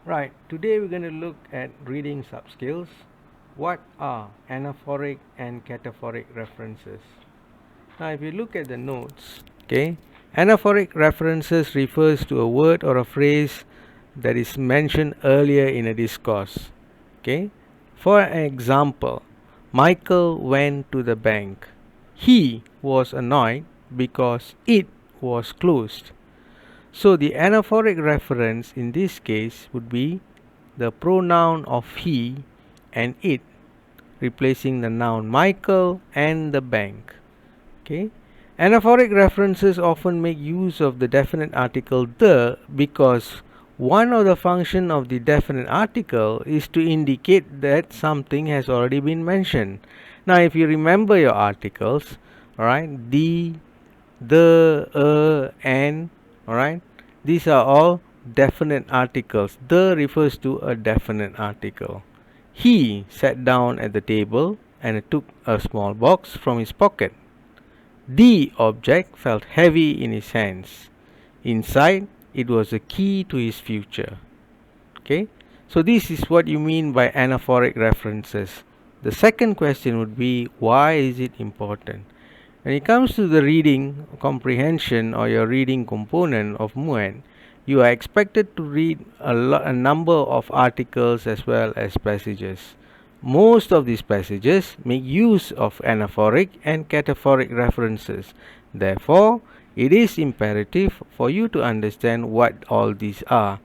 Right, today we're going to look at reading subskills. What are anaphoric and cataphoric references? Now, if you look at the notes, okay, anaphoric references refers to a word or a phrase that is mentioned earlier in a discourse. Okay, for example, Michael went to the bank. He was annoyed because it was closed. So the anaphoric reference in this case would be the pronoun of he and it, replacing the noun Michael and the bank. Okay. Anaphoric references often make use of the definite article the because one of the function of the definite article is to indicate that something has already been mentioned. Now if you remember your articles, alright, the, and, alright, these are all definite articles. The refers to a definite article. He sat down at the table and took a small box from his pocket. The object felt heavy in his hands. Inside, it was a key to his future. Okay, so this is what you mean by anaphoric references. The second question would be, why is it important? When it comes to the reading comprehension or your reading component of MUET, you are expected to read a number of articles as well as passages. Most of these passages make use of anaphoric and cataphoric references. Therefore, it is imperative for you to understand what all these are.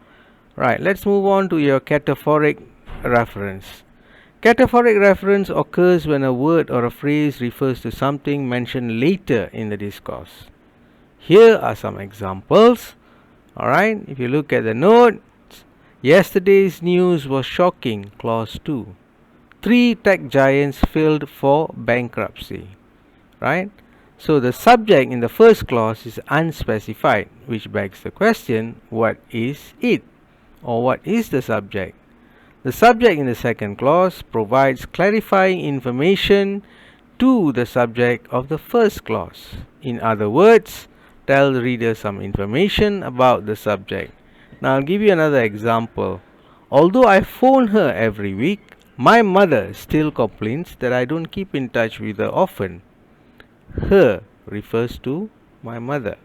Right, let's move on to your cataphoric reference. Cataphoric reference occurs when a word or a phrase refers to something mentioned later in the discourse. Here are some examples. Alright, if you look at the note, yesterday's news was shocking, clause 2. 3 tech giants filed for bankruptcy. Right? So the subject in the first clause is unspecified, which begs the question, what is it? Or what is the subject? The subject in the second clause provides clarifying information to the subject of the first clause. In other words, tell the reader some information about the subject. Now I'll give you another example. Although I phone her every week, my mother still complains that I don't keep in touch with her often. Her refers to my mother.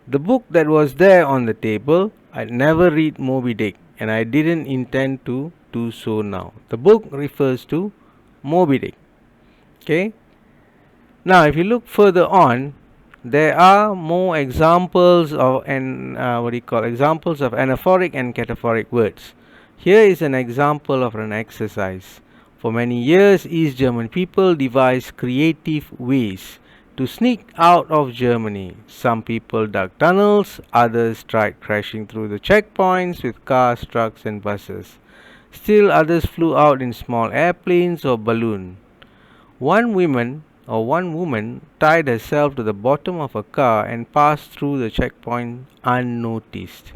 The book that was there on the table, I'd never read Moby Dick and I didn't intend to do so now. The book refers to Moby Dick. Okay. Now, if you look further on, there are more examples of examples of anaphoric and cataphoric words. Here is an example of an exercise. For many years, East German people devised creative ways to sneak out of Germany. Some people dug tunnels, others tried crashing through the checkpoints with cars, trucks and buses. Still others flew out in small airplanes or balloons. One woman tied herself to the bottom of a car and passed through the checkpoint unnoticed.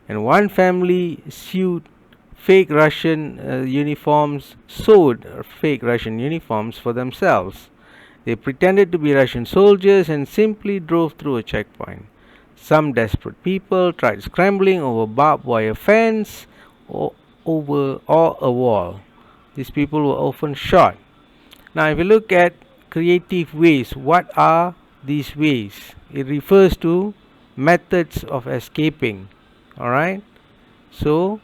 And one family sewed fake Russian uniforms for themselves. They pretended to be Russian soldiers and simply drove through a checkpoint. Some desperate people tried scrambling over barbed wire fence or a wall. These people were often shot. Now, if you look at creative ways, what are these ways? It refers to methods of escaping. Alright? So,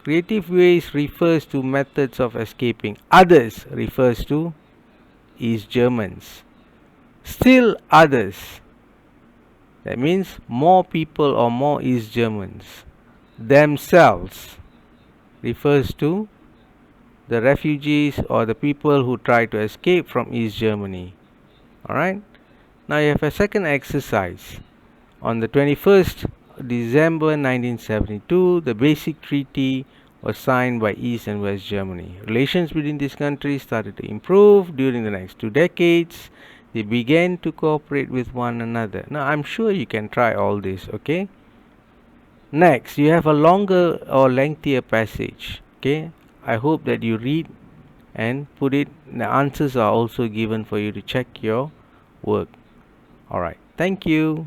creative ways refers to methods of escaping. Others refers to East Germans. Still others, that means more people or more East Germans. Themselves refers to the refugees or the people who try to escape from East Germany. Alright. Now you have a second exercise. On the 21st December 1972, the basic treaty was signed by East and West Germany. Relations between these countries started to improve during the next 2 decades. They began to cooperate with one another. Now I'm sure you can try all this, okay? Next, you have a longer or lengthier passage, okay? I hope that you read and put it. The answers are also given for you to check your work. Alright, thank you.